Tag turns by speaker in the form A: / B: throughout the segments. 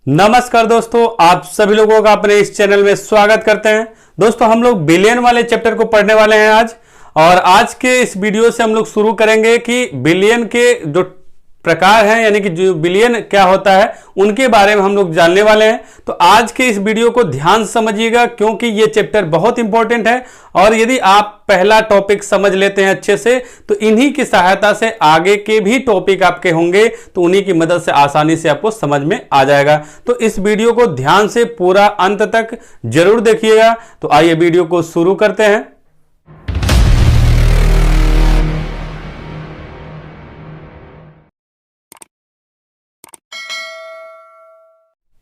A: नमस्कार दोस्तों, आप सभी लोगों का अपने इस चैनल में स्वागत करते हैं। दोस्तों, हम लोग बिलियन वाले चैप्टर को पढ़ने वाले हैं आज। और आज के इस वीडियो से हम लोग शुरू करेंगे कि बिलियन के जो प्रकार हैं, यानी कि जो बिलियन क्या होता है, उनके बारे में हम लोग जानने वाले हैं। तो आज के इस वीडियो को ध्यान से समझिएगा, क्योंकि ये चैप्टर बहुत इंपॉर्टेंट है। और यदि आप पहला टॉपिक समझ लेते हैं अच्छे से, तो इन्हीं की सहायता से आगे के भी टॉपिक आपके होंगे, तो उन्हीं की मदद से आसानी से आपको समझ में आ जाएगा। तो इस वीडियो को ध्यान से पूरा अंत तक जरूर देखिएगा। तो आइए वीडियो को शुरू करते हैं।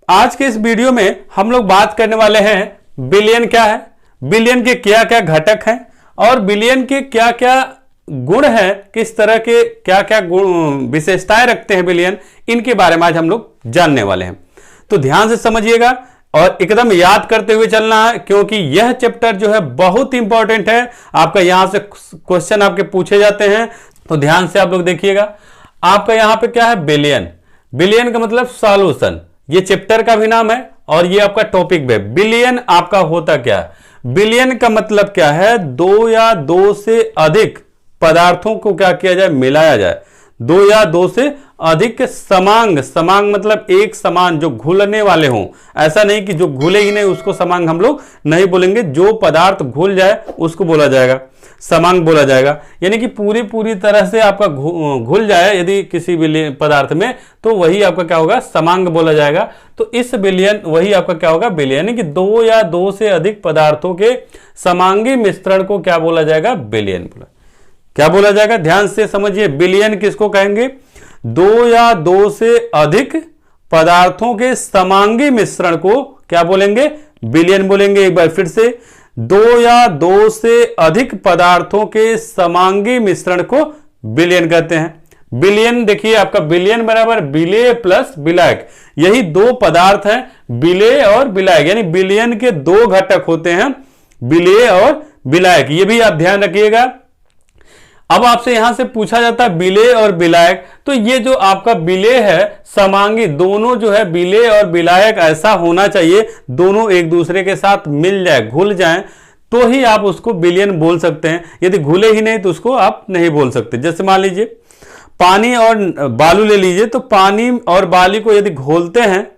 A: आज के इस वीडियो में हम लोग बात करने वाले हैं बिलियन क्या है, बिलियन के क्या क्या घटक हैं और बिलियन के क्या क्या गुण हैं, किस तरह के क्या क्या गुण विशेषताएं रखते हैं बिलियन, इनके बारे में आज हम लोग जानने वाले हैं। तो ध्यान से समझिएगा और एकदम याद करते हुए चलना है, क्योंकि यह चैप्टर जो है बहुत इंपॉर्टेंट है। आपका यहां से क्वेश्चन आपके पूछे जाते हैं, तो ध्यान से आप लोग देखिएगा। आपका यहां पे क्या है, बिलियन। बिलियन का मतलब सॉल्यूशन, ये चैप्टर का भी नाम है और ये आपका टॉपिक भी है। बिलियन आपका होता क्या है, बिलियन का मतलब क्या है, दो या दो से अधिक पदार्थों को क्या किया जाए, मिलाया जाए। दो या दो से अधिक समांग, समांग मतलब एक समान, जो घुलने वाले हों। ऐसा नहीं कि जो घुले ही नहीं उसको समांग हम लोग नहीं बोलेंगे, जो पदार्थ घुल जाए उसको बोला जाएगा, समांग बोला जाएगा। यानी कि पूरी तरह से आपका घुल जाए यदि किसी पदार्थ में, तो वही आपका क्या होगा, समांग बोला जाएगा। तो इस बिलियन वही आपका क्या होगा, बिलियन। यानी कि दो या दो से अधिक पदार्थों के समांगी मिश्रण को क्या बोला जाएगा, बिलियन बोला, क्या बोला जाएगा। ध्यान से समझिए, बिलियन किसको कहेंगे, दो या दो से अधिक पदार्थों के समांगी मिश्रण को क्या बोलेंगे, बिलियन बोलेंगे। एक बार फिर से, दो या दो से अधिक पदार्थों के समांगी मिश्रण को बिलियन कहते हैं। बिलियन देखिए, आपका बिलियन बराबर बिलेय प्लस विलायक, यही दो पदार्थ हैं, बिलेय और विलायक। यानी बिलियन के दो घटक होते हैं, बिलेय और विलायक, ये भी आप ध्यान रखिएगा। अब आपसे यहां से पूछा जाता है बिलेय और विलायक, तो ये जो आपका बिलेय है, समांगी, दोनों जो है बिलेय और विलायक ऐसा होना चाहिए, दोनों एक दूसरे के साथ मिल जाए, घुल जाएं, तो ही आप उसको बिलियन बोल सकते हैं। यदि घुले ही नहीं तो उसको आप नहीं बोल सकते। जैसे मान लीजिए पानी और बालू ले लीजिए, तो पानी और बालू को यदि घोलते हैं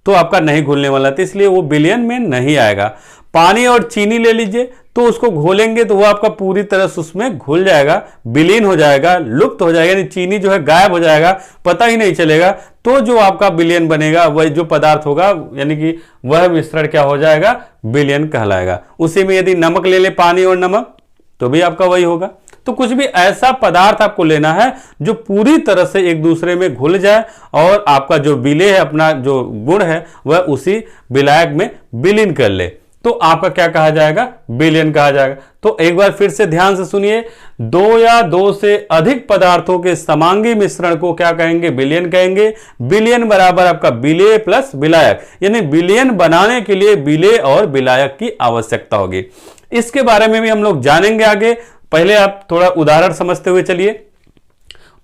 A: तो आपका नहीं घुलने वाला, तो इसलिए वो बिलियन में नहीं आएगा। पानी और चीनी ले लीजिए, तो उसको घोलेंगे तो वो आपका पूरी तरह से उसमें घुल जाएगा, विलीन हो जाएगा, लुप्त हो जाएगा, यानी चीनी जो है गायब हो जाएगा, पता ही नहीं चलेगा। तो जो आपका बिलियन बनेगा, वह जो पदार्थ होगा, यानी कि वह मिश्रण क्या हो जाएगा, बिलियन कहलाएगा। उसी में यदि नमक ले ले, पानी और नमक, तो भी आपका वही होगा। तो कुछ भी ऐसा पदार्थ आपको लेना है जो पूरी तरह से एक दूसरे में घुल जाए और आपका जो बिलेय है, अपना जो गुण है, वह उसी विलायक में विलीन कर ले, तो आपका क्या कहा जाएगा, बिलियन कहा जाएगा। तो एक बार फिर से ध्यान से सुनिए, दो या दो से अधिक पदार्थों के समांगी मिश्रण को क्या कहेंगे, बिलियन कहेंगे। बिलियन बराबर आपका बिलेय प्लस विलायक, यानी बिलियन बनाने के लिए बिलेय और विलायक की आवश्यकता होगी। इसके बारे में भी हम लोग जानेंगे आगे। पहले आप थोड़ा उदाहरण समझते हुए चलिए।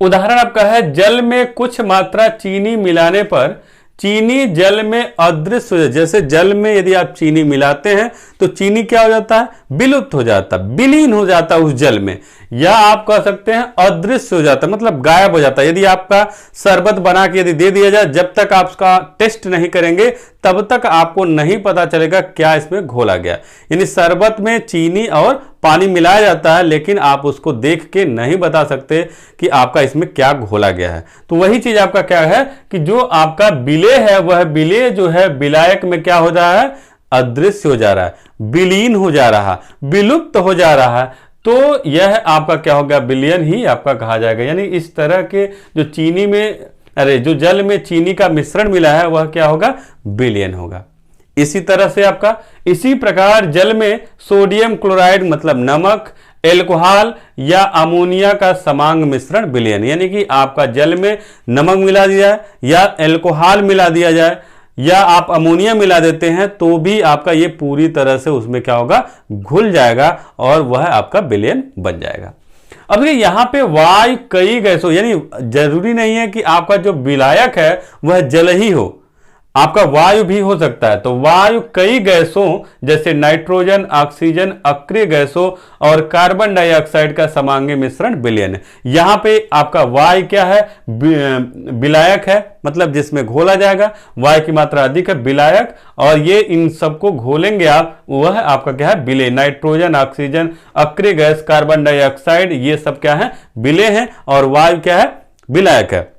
A: उदाहरण आपका है, जल में कुछ मात्रा चीनी मिलाने पर चीनी जल में अदृश्य हो जाए। जैसे जल में यदि आप चीनी मिलाते हैं तो चीनी क्या हो जाता है, विलुप्त हो जाता है, विलीन हो जाता है उस जल में, या आप कह सकते हैं अदृश्य हो जाता है, मतलब गायब हो जाता है। यदि आपका शरबत बना के यदि दे दिया जाए, जब तक आप उसका टेस्ट नहीं करेंगे तब तक आपको नहीं पता चलेगा क्या इसमें घोला गया। यानी शरबत में चीनी और पानी मिलाया जाता है, लेकिन आप उसको देख के नहीं बता सकते कि आपका इसमें क्या घोला गया है। तो वही चीज आपका क्या है कि जो आपका बिलेय है, वह बिलेय जो है विलायक में क्या हो रहा है, अदृश्य हो जा रहा है, विलीन हो जा रहा है, विलुप्त हो जा रहा है। तो यह आपका क्या होगा, बिलियन ही आपका कहा जाएगा। यानी इस तरह के जो चीनी में, जो जल में चीनी का मिश्रण मिला है, वह क्या होगा, बिलियन होगा। इसी तरह से आपका इसी प्रकार जल में सोडियम क्लोराइड मतलब नमक, एल्कोहल या अमोनिया का समांग मिश्रण बिलियन। यानी कि आपका जल में नमक मिला दिया जाए या एल्कोहल मिला दिया जाए या आप अमोनिया मिला देते हैं, तो भी आपका ये पूरी तरह से उसमें क्या होगा, घुल जाएगा और वह आपका बिलियन बन जाएगा। अब देखिए यहां पे वायु कई गैसों, यानी जरूरी नहीं है कि आपका जो विलायक है वह जल ही हो। आपका वायु भी हो सकता है। तो वायु कई गैसों जैसे नाइट्रोजन, ऑक्सीजन, अक्रिय गैसों और कार्बन डाइऑक्साइड का समांगी मिश्रण विलयन है। यहां पे आपका वायु क्या है, विलायक है, मतलब जिसमें घोला जाएगा। वायु की मात्रा अधिक है, विलायक, और ये इन सबको घोलेंगे आप, वह आपका क्या है, विलेय। नाइट्रोजन, ऑक्सीजन, अक्रिय गैस, कार्बन डाइऑक्साइड, ये सब क्या है, विलेय है, और वायु क्या है, विलायक है।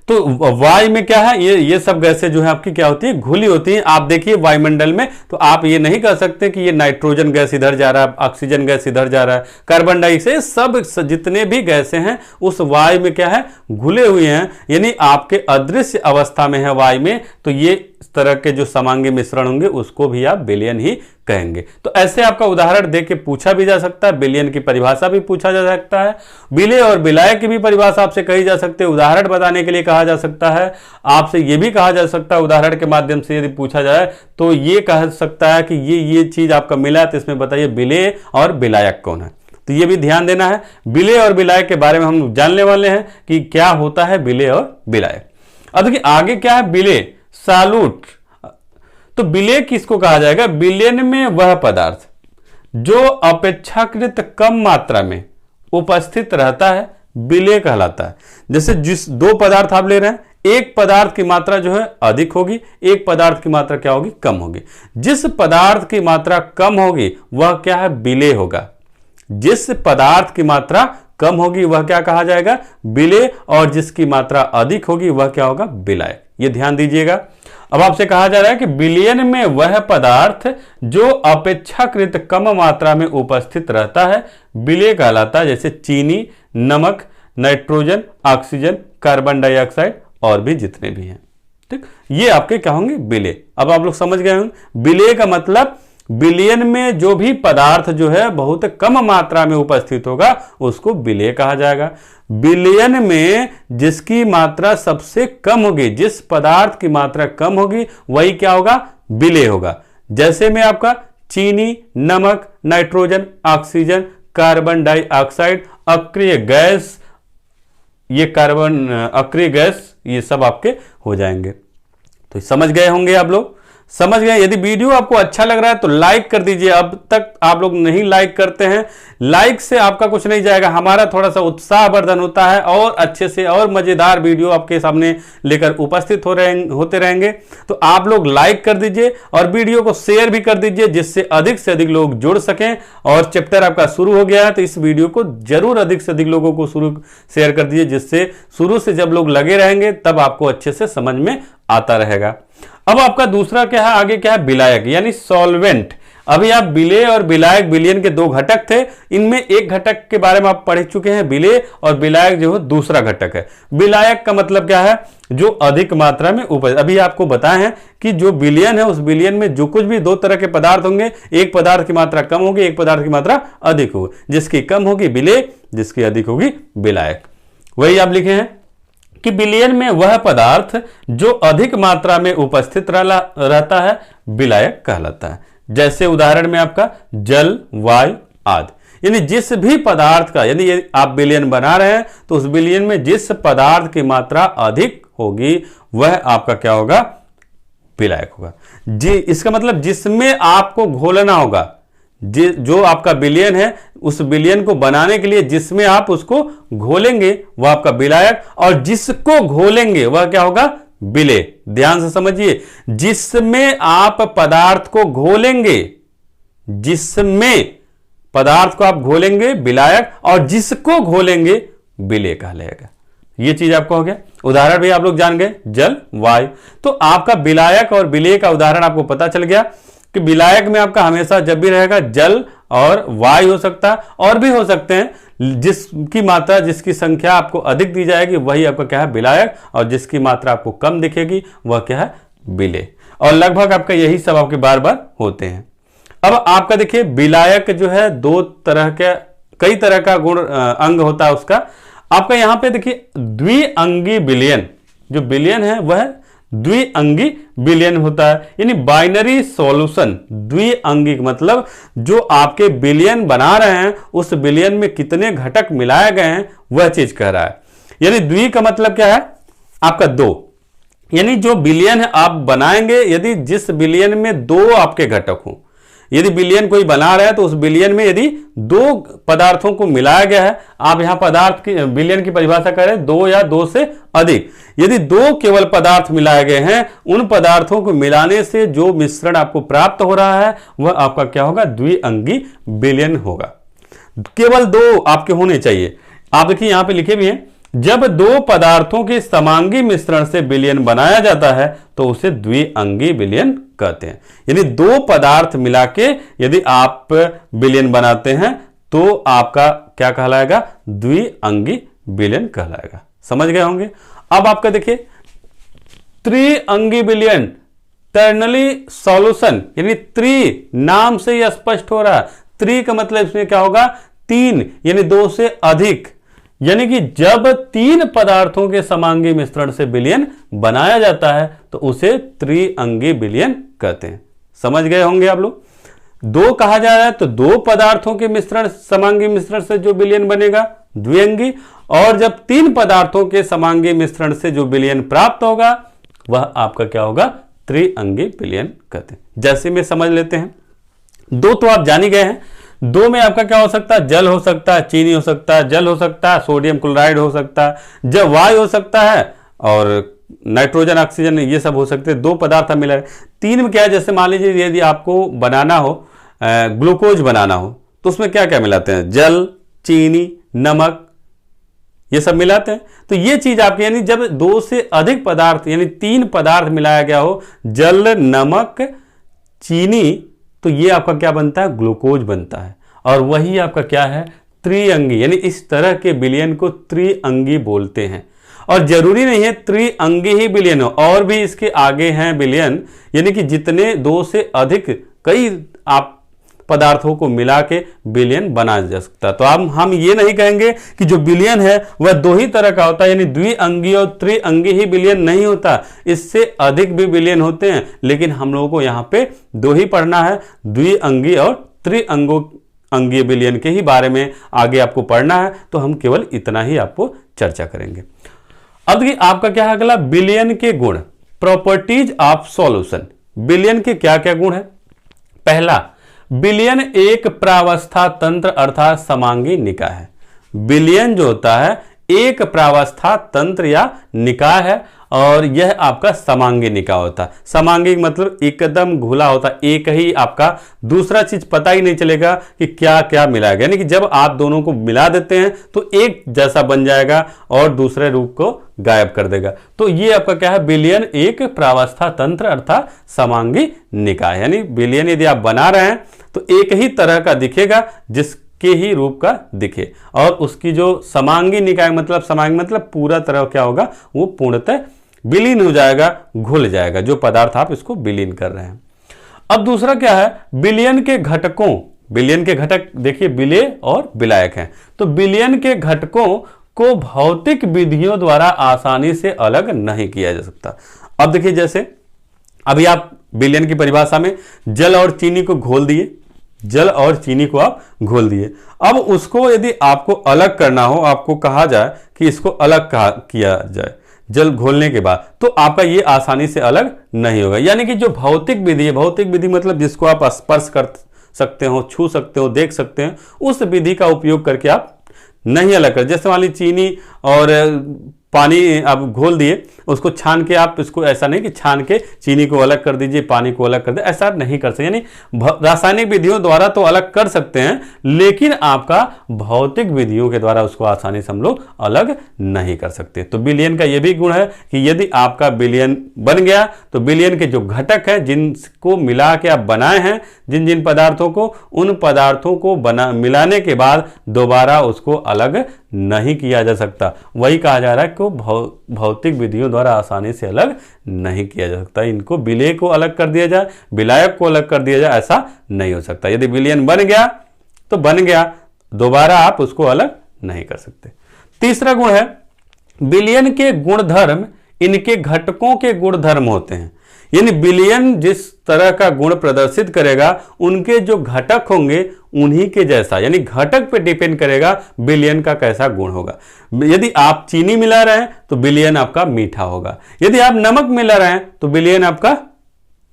A: तो वायु में क्या है, ये सब गैसें जो है आपकी क्या होती है, घुली होती हैं। आप देखिए वायुमंडल में, तो आप ये नहीं कह सकते कि ये नाइट्रोजन गैस इधर जा रहा है, ऑक्सीजन गैस इधर जा रहा है, कार्बन डाइऑक्साइड, सब जितने भी गैसें हैं उस वायु में क्या है, घुले हुए हैं, यानी आपके अदृश्य अवस्था में है वायु में। तो ये इस तरह के जो समांगी मिश्रण होंगे उसको भी आप विलयन ही कहेंगे। तो ऐसे आपका उदाहरण देके के पूछा भी जा सकता है, विलयन की परिभाषा भी पूछा जा सकता है, विलेय और विलायक की भी परिभाषा आपसे कही जा सकती है, उदाहरण बताने के लिए कहा जा सकता है। आपसे यह भी कहा जा सकता है उदाहरण के माध्यम से यदि पूछा जाए तो ये कह सकता है कि ये चीज आपका मिला, तो इसमें बताइए विलेय और विलायक कौन है। तो ये भी ध्यान देना है। विलेय और विलायक के बारे में हम जानने वाले हैं कि क्या होता है विलेय और विलायक। अब देखिए आगे क्या है, विलेय, साल्यूट। तो विलेय किसको कहा जाएगा, विलयन में वह पदार्थ जो अपेक्षाकृत कम मात्रा में उपस्थित रहता है विलेय कहलाता है। जैसे जिस दो पदार्थ आप ले रहे हैं, एक पदार्थ की मात्रा जो है अधिक होगी, एक पदार्थ की मात्रा क्या होगी, कम होगी। जिस पदार्थ की मात्रा कम होगी वह क्या है, विलेय होगा। जिस पदार्थ की मात्रा कम होगी वह क्या कहा जाएगा, विलेय, और जिसकी मात्रा अधिक होगी वह क्या होगा, विलायक। ये ध्यान दीजिएगा। अब आपसे कहा जा रहा है कि विलयन में वह पदार्थ जो अपेक्षाकृत कम मात्रा में उपस्थित रहता है विलेय कहलाता है। जैसे चीनी, नमक, नाइट्रोजन, ऑक्सीजन, कार्बन डाइऑक्साइड और भी जितने भी हैं, ठीक, ये आपके क्या होंगे, विलेय। अब आप लोग समझ गए होंगे विलेय का मतलब विलयन में जो भी पदार्थ जो है बहुत कम मात्रा में उपस्थित होगा उसको विलेय कहा जाएगा। विलयन में जिसकी मात्रा सबसे कम होगी, जिस पदार्थ की मात्रा कम होगी वही क्या होगा, विलेय होगा। जैसे में आपका चीनी, नमक, नाइट्रोजन, ऑक्सीजन, कार्बन डाइऑक्साइड, अक्रिय गैस, ये कार्बन अक्रिय गैस, ये सब आपके हो जाएंगे। तो समझ गए होंगे आप लोग, समझ गए। यदि वीडियो आपको अच्छा लग रहा है तो लाइक कर दीजिए। अब तक आप लोग नहीं लाइक करते हैं, लाइक से आपका कुछ नहीं जाएगा, हमारा थोड़ा सा उत्साह वर्धन होता है और अच्छे से और मजेदार वीडियो आपके सामने लेकर उपस्थित होते रहेंगे। तो आप लोग लाइक कर दीजिए और वीडियो को शेयर भी कर दीजिए जिससे अधिक से अधिक लोग जुड़ सकें। और चैप्टर आपका शुरू हो गया है तो इस वीडियो को जरूर अधिक से अधिक लोगों को शेयर कर दीजिए, जिससे शुरू से जब लोग लगे रहेंगे तब आपको अच्छे से समझ में आता रहेगा। अब आपका दूसरा क्या है, आगे क्या है, विलायक यानी सॉल्वेंट। अभी आप विलेय और विलायक विलयन के दो घटक थे, इनमें एक घटक के बारे में आप पढ़ चुके हैं विलेय, और विलायक जो है दूसरा घटक है। विलायक का मतलब क्या है, जो अधिक मात्रा में उपस्थित। अभी आपको बताए हैं कि जो विलयन है उस विलयन में जो कुछ भी दो तरह के पदार्थ होंगे, एक पदार्थ की मात्रा कम होगी, एक पदार्थ की मात्रा अधिक होगी। जिसकी कम होगी विलेय, जिसकी अधिक होगी विलायक। वही आप लिखे हैं कि विलयन में वह पदार्थ जो अधिक मात्रा में उपस्थित रहता है विलायक कहलाता है। जैसे उदाहरण में आपका जल, वायु आदि। यानी जिस भी पदार्थ का, यदि आप विलयन बना रहे हैं तो उस विलयन में जिस पदार्थ की मात्रा अधिक होगी वह आपका क्या होगा, विलायक होगा। जी, इसका मतलब जिसमें आपको घोलना होगा, जो आपका विलयन है उस विलयन को बनाने के लिए जिसमें आप उसको घोलेंगे वह आपका विलायक, और जिसको घोलेंगे वह क्या होगा, विलेय। ध्यान से समझिए, जिसमें आप पदार्थ को घोलेंगे, जिसमें पदार्थ को आप घोलेंगे विलायक, और जिसको घोलेंगे विलेय कहलाएगा। ये चीज आपको हो गया। उदाहरण भी आप लोग जान गए, जल, वायु। तो आपका विलायक और विलेय का उदाहरण आपको पता चल गया कि विलायक में आपका हमेशा जब भी रहेगा जल और वायु हो सकता है, और भी हो सकते हैं। जिसकी मात्रा, जिसकी संख्या आपको अधिक दी जाएगी वही आपका क्या है, विलायक, और जिसकी मात्रा आपको कम दिखेगी वह क्या है, विलेय। और लगभग आपका यही सब आपके बार बार होते हैं। अब आपका देखिए विलायक जो है दो तरह के, कई तरह का गुण अंग होता है उसका। आपका यहां पे देखिए द्विअंगी विलयन, जो विलयन है वह द्विअंगी विलयन होता है, यानी बाइनरी सॉल्यूशन। द्विअंगी मतलब जो आपके विलयन बना रहे हैं उस विलयन में कितने घटक मिलाए गए हैं वह चीज कह रहा है। यानी द्वि का मतलब क्या है, आपका दो, यानी जो बिलियन आप बनाएंगे, यदि जिस बिलियन में दो आपके घटक हो, यदि बिलियन कोई बना रहा है तो उस बिलियन में यदि दो पदार्थों को मिलाया गया है, आप यहां पदार्थ की बिलियन की परिभाषा करें दो या दो से अधिक, यदि दो केवल पदार्थ मिलाए गए हैं, उन पदार्थों को मिलाने से जो मिश्रण आपको प्राप्त हो रहा है वह आपका क्या होगा, द्विअंगी बिलियन होगा। केवल दो आपके होने चाहिए। आप देखिए यहां पे लिखे भी हैं, जब दो पदार्थों के समांगी मिश्रण से बिलियन बनाया जाता है तो उसे द्विअंगी बिलियन कहते हैं। यानी दो पदार्थ मिला के यदि आप बिलियन बनाते हैं तो आपका क्या कहलाएगा, द्विअंगी बिलियन कहलाएगा। समझ गए होंगे। अब आपका देखिए त्रिअंगी बिलियन, टर्नली सॉल्यूशन, यानी त्रि नाम से यह स्पष्ट हो रहा है। त्रि का मतलब इसमें क्या होगा, तीन, यानी दो से अधिक। यानी कि जब तीन पदार्थों के समांगी मिश्रण से बिलियन बनाया जाता है तो उसे त्रिअंगी बिलियन कहते हैं। समझ गए होंगे आप लोग। दो कहा जा रहा है तो दो पदार्थों के मिश्रण, समांगी मिश्रण से जो बिलियन बनेगा द्विअंगी, और जब तीन पदार्थों के समांगी मिश्रण से जो बिलियन प्राप्त होगा वह आपका क्या होगा, त्रिअंगी बिलियन कहते हैं। जैसे में समझ लेते हैं, दो तो आप जान ही गए हैं। दो में आपका क्या हो सकता है, जल हो सकता है, चीनी हो सकता है, जल हो सकता है, सोडियम क्लोराइड हो सकता है, जब वायु हो सकता है, और नाइट्रोजन ऑक्सीजन ये सब हो सकते हैं। दो पदार्थ मिला है। तीन में क्या है, जैसे मान लीजिए यदि आपको बनाना हो ग्लूकोज बनाना हो तो उसमें क्या क्या मिलाते हैं, जल, चीनी, नमक, ये सब मिलाते हैं। तो ये चीज आपकी, यानी जब दो से अधिक पदार्थ यानी तीन पदार्थ मिलाया गया हो, जल, नमक, चीनी, तो ये आपका क्या बनता है, ग्लूकोज बनता है। और वही आपका क्या है, त्रिअंगी, यानी इस तरह के बिलियन को त्रिअंगी बोलते हैं। और जरूरी नहीं है त्रिअंगी ही बिलियन हो, और भी इसके आगे हैं बिलियन, यानी कि जितने दो से अधिक कई आप पदार्थों को मिला के बिलियन बना जा सकता है। तो हम ये नहीं कहेंगे कि जो बिलियन है वह दो ही तरह का होता है, यानी द्विअंगी और त्रिअंगी ही बिलियन नहीं होता, इससे अधिक भी बिलियन होते हैं। लेकिन हम लोगों को यहाँ पे दो ही पढ़ना है, द्विअंगी और त्रिअंगी बिलियन के ही बारे में आगे आपको पढ़ना है, तो हम केवल इतना ही आपको चर्चा करेंगे। अब देखिए आपका क्या है अगला, बिलियन के गुण, प्रॉपर्टीज ऑफ सॉल्यूशन। बिलियन के क्या क्या गुण है। पहला, बिलियन एक प्रावस्था तंत्र अर्थात समांगी निकाय है। बिलियन जो होता है एक प्रावस्था तंत्र या निकाय है, और यह आपका समांगी निकाय होता है। समांगी मतलब एकदम घुला होता है, एक ही आपका, दूसरा चीज पता ही नहीं चलेगा कि क्या क्या मिलाया गया। यानी कि जब आप दोनों को मिला देते हैं तो एक जैसा बन जाएगा और दूसरे रूप को गायब कर देगा। तो ये आपका क्या है, बिलियन एक प्रावस्था तंत्र अर्थात समांगी निकाय। यानी बिलियन यदि आप बना रहे हैं तो एक ही तरह का दिखेगा, जिसके ही रूप का दिखे, और उसकी जो समांगी निकाय मतलब, समांगी मतलब पूरा तरह क्या होगा, वो पूर्णतः विलीन हो जाएगा, घुल जाएगा, जो पदार्थ आप इसको विलीन कर रहे हैं। अब दूसरा क्या है, बिलियन के घटकों, बिलियन के घटक देखिए विलेय और विलायक हैं। तो बिलियन के घटकों को भौतिक विधियों द्वारा आसानी से अलग नहीं किया जा सकता। अब देखिए जैसे अभी आप बिलियन की परिभाषा में जल और चीनी को घोल दिए, जल और चीनी को आप घोल दिए। अब उसको यदि आपको अलग करना हो, आपको कहा जाए कि इसको अलग किया जाए जल घोलने के बाद, तो आपका ये आसानी से अलग नहीं होगा। यानी कि जो भौतिक विधि है, भौतिक विधि मतलब जिसको आप स्पर्श कर सकते हो, छू सकते हो, देख सकते हैं, उस विधि का उपयोग करके आप नहीं अलग कर। जैसे मान लीजिए चीनी और पानी आप घोल दिए, उसको छान के आप इसको, ऐसा नहीं कि छान के चीनी को अलग कर दीजिए, पानी को अलग कर दे, ऐसा नहीं कर सकते। यानी रासायनिक विधियों द्वारा तो अलग कर सकते हैं, लेकिन आपका भौतिक विधियों के द्वारा उसको आसानी से हम लोग अलग नहीं कर सकते। तो बिलियन का यह भी गुण है कि यदि आपका बिलियन बन गया तो बिलियन के जो घटक है, जिनको मिला के आप बनाए हैं, जिन जिन पदार्थों को, उन पदार्थों को मिलाने के बाद दोबारा उसको अलग नहीं किया जा सकता। वही कहा जा रहा है कि भौतिक विधियों द्वारा आसानी से अलग नहीं किया जा सकता। इनको विलेय को अलग कर दिया जाए, विलायक को अलग कर दिया जाए, ऐसा नहीं हो सकता। यदि विलियन बन गया तो बन गया, दोबारा आप उसको अलग नहीं कर सकते। तीसरा गुण है बिलियन के गुणधर्म इनके घटकों के गुणधर्म होते हैं। यानी बिलियन जिस तरह का गुण प्रदर्शित करेगा उनके जो घटक होंगे उन्हीं के जैसा, यानी घटक पे डिपेंड करेगा बिलियन का कैसा गुण होगा। यदि आप चीनी मिला रहे हैं तो बिलियन आपका मीठा होगा, यदि आप नमक मिला रहे हैं तो बिलियन आपका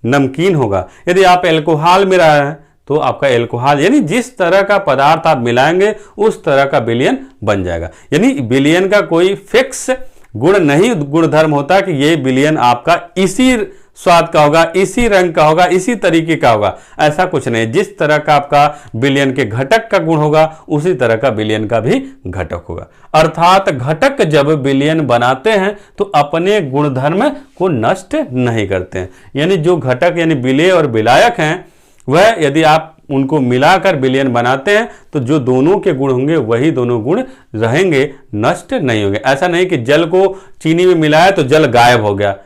A: नमकीन होगा, यदि आप अल्कोहल मिला रहे हैं तो आपका अल्कोहल, यानी जिस तरह का पदार्थ आप मिलाएंगे उस तरह का बिलियन बन जाएगा। यानी बिलियन का कोई फिक्स गुण नहीं, गुणधर्म होता कि ये बिलियन आपका इसी स्वाद का होगा, इसी रंग का होगा, इसी तरीके का होगा, ऐसा कुछ नहीं। जिस तरह का आपका बिलियन के घटक का गुण होगा उसी तरह का बिलियन का भी घटक होगा। अर्थात घटक जब बिलियन बनाते हैं तो अपने गुणधर्म को नष्ट नहीं करते हैं। यानी जो घटक यानी विलेय और विलायक हैं वह यदि आप उनको मिलाकर बिलियन बनाते हैं तो जो दोनों के गुण होंगे वही दोनों गुण रहेंगे, नष्ट नहीं होंगे। ऐसा नहीं कि जल को चीनी में मिलाया तो जल गायब हो गया,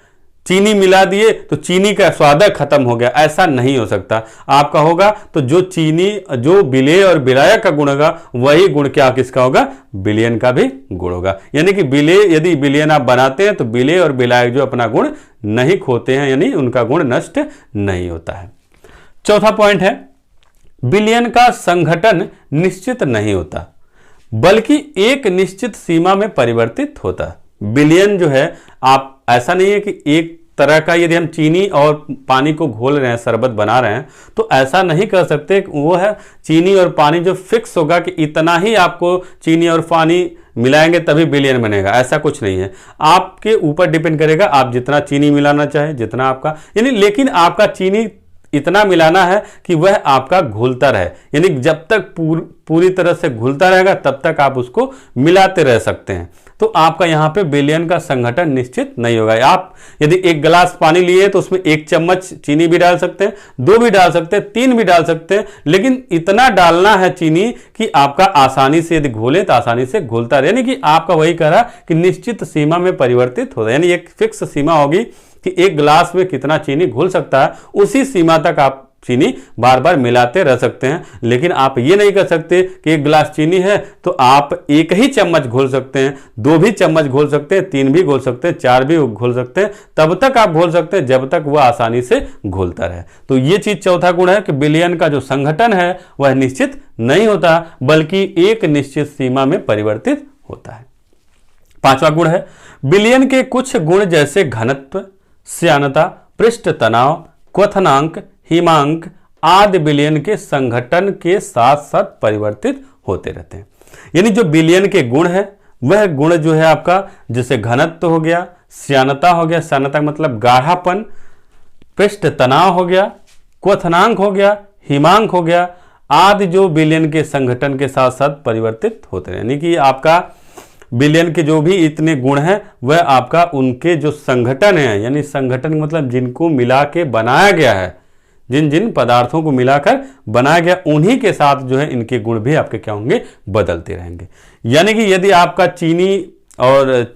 A: चीनी मिला दिए तो चीनी का स्वाद खत्म हो गया, ऐसा नहीं हो सकता। आपका होगा तो जो चीनी जो विलेय और विलायक का गुण होगा वही गुण क्या किसका होगा, बिलियन का भी गुण होगा। यानी कि विलेय यदि बिलियन आप बनाते हैं तो विलेय और विलायक जो अपना गुण नहीं खोते हैं, यानी उनका गुण नष्ट नहीं होता है। चौथा पॉइंट है बिलियन का संघटन निश्चित नहीं होता बल्कि एक निश्चित सीमा में परिवर्तित होता है। बिलियन जो है आप ऐसा नहीं है कि एक तरह का, यदि हम चीनी और पानी को घोल रहे हैं, शरबत बना रहे हैं, तो ऐसा नहीं कर सकते वो है चीनी और पानी जो फिक्स होगा कि इतना ही आपको चीनी और पानी मिलाएंगे तभी बिलियन बनेगा, ऐसा कुछ नहीं है। आपके ऊपर डिपेंड करेगा आप जितना चीनी मिलाना चाहे, जितना आपका, यानी लेकिन आपका चीनी इतना मिलाना है कि वह आपका घुलता रहे, यानी जब तक पूरी तरह से घुलता रहेगा तब तक आप उसको मिलाते रह सकते हैं। तो आपका यहाँ पे बिलियन का संघटन निश्चित नहीं होगा। आप यदि एक गिलास पानी लिए तो उसमें 1 चम्मच चीनी भी डाल सकते हैं, 2 भी डाल सकते हैं, 3 भी डाल सकते हैं, लेकिन इतना डालना है चीनी कि आपका आसानी से यदि घोले तो आसानी से घुलता रहे। यानी कि आपका वही कह रहा कि निश्चित सीमा में परिवर्तित हो रहा है, यानी एक फिक्स सीमा होगी कि एक गिलास में कितना चीनी घुल सकता है, उसी सीमा तक आप चीनी बार बार मिलाते रह सकते हैं। लेकिन आप ये नहीं कर सकते कि एक गिलास चीनी है तो आप 1 ही चम्मच घोल सकते हैं, 2 भी चम्मच घोल सकते हैं, 3 भी घोल सकते हैं, 4 भी घोल सकते हैं, तब तक आप घोल सकते हैं जब तक वह आसानी से घुलता रहे। तो ये चीज चौथा गुण है कि बिलियन का जो संगठन है वह निश्चित नहीं होता बल्कि एक निश्चित सीमा में परिवर्तित होता है। 5वां गुण है बिलियन के कुछ गुण जैसे घनत्व, श्यानता, पृष्ठ तनाव, क्वथनांक, हिमांक आदि बिलियन के संघटन के साथ साथ परिवर्तित होते रहते हैं। यानी जो बिलियन के गुण है वह गुण जो है आपका जैसे घनत्व हो गया, श्यानता हो गया, श्यानता मतलब गाढ़ापन, पृष्ठ तनाव हो गया, क्वथनांक हो गया, हिमांक हो गया, आदि जो बिलियन के संघटन के साथ साथ परिवर्तित होते हैं। यानी कि आपका बिलियन के जो भी इतने गुण हैं वह आपका उनके जो संघटन है, यानी संघटन मतलब जिनको मिला के बनाया गया है, जिन जिन पदार्थों को मिलाकर बनाया गया उन्हीं के साथ जो है इनके गुण भी आपके क्या होंगे, बदलते रहेंगे। यानी कि यदि आपका चीनी और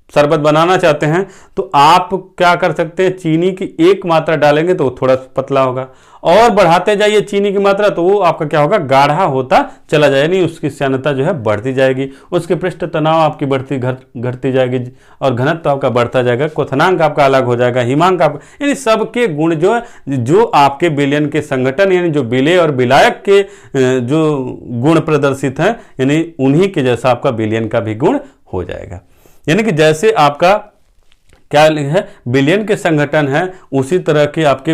A: शरबत बनाना चाहते हैं तो आप क्या कर सकते हैं, चीनी की 1 मात्रा डालेंगे तो वो थोड़ा पतला होगा, और बढ़ाते जाइए चीनी की मात्रा तो वो आपका क्या होगा, गाढ़ा होता चला जाएगा, नहीं उसकी श्यानता जो है बढ़ती जाएगी, उसके पृष्ठ तनाव आपकी घटती जाएगी और घनत्व आपका बढ़ता जाएगा, क्वथनांक आपका अलग हो जाएगा, हिमांक आपका, यानी सबके गुण जो है जो आपके बिलियन के संगठन यानी जो विलेय और विलायक के जो गुण प्रदर्शित हैं यानी उन्हीं के जैसा आपका बिलियन का भी गुण हो जाएगा। यानी कि जैसे आपका क्या है बिलियन के संगठन है उसी तरह के आपके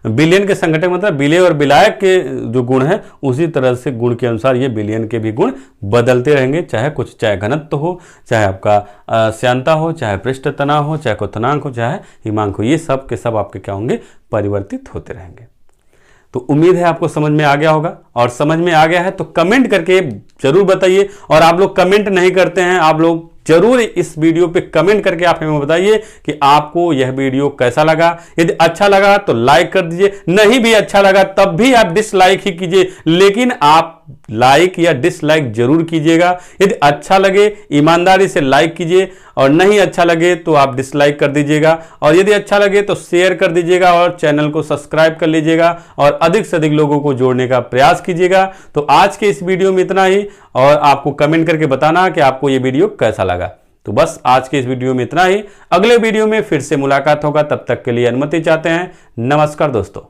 A: बिलियन के संगठन मतलब विलेय और विलायक के जो गुण है उसी तरह से गुण के अनुसार ये बिलियन के भी गुण बदलते रहेंगे, चाहे घनत्व हो, चाहे आपका श्यानता हो, चाहे पृष्ठ तनाव हो, चाहे क्वथनांक हो, चाहे हिमांक हो, ये सब के सब आपके क्या होंगे, परिवर्तित होते रहेंगे। तो उम्मीद है आपको समझ में आ गया होगा, और समझ में आ गया है तो कमेंट करके जरूर बताइए। और आप लोग कमेंट नहीं करते हैं, आप लोग जरूर इस वीडियो पे कमेंट करके आप हमें बताइए कि आपको यह वीडियो कैसा लगा। यदि अच्छा लगा तो लाइक कर दीजिए, नहीं भी अच्छा लगा तब भी आप डिसलाइक ही कीजिए, लेकिन आप लाइक या डिसलाइक जरूर कीजिएगा। यदि अच्छा लगे ईमानदारी से लाइक कीजिए, और नहीं अच्छा लगे तो आप डिसलाइक कर दीजिएगा, और यदि अच्छा लगे तो शेयर कर दीजिएगा और चैनल को सब्सक्राइब कर लीजिएगा और अधिक से अधिक लोगों को जोड़ने का प्रयास कीजिएगा। तो आज के इस वीडियो में इतना ही, और आपको कमेंट करके बताना कि आपको ये वीडियो कैसा लगा। तो बस आज के इस वीडियो में इतना ही। अगले वीडियो में फिर से मुलाकात होगा, तब तक के लिए अनुमति चाहते हैं। नमस्कार दोस्तों।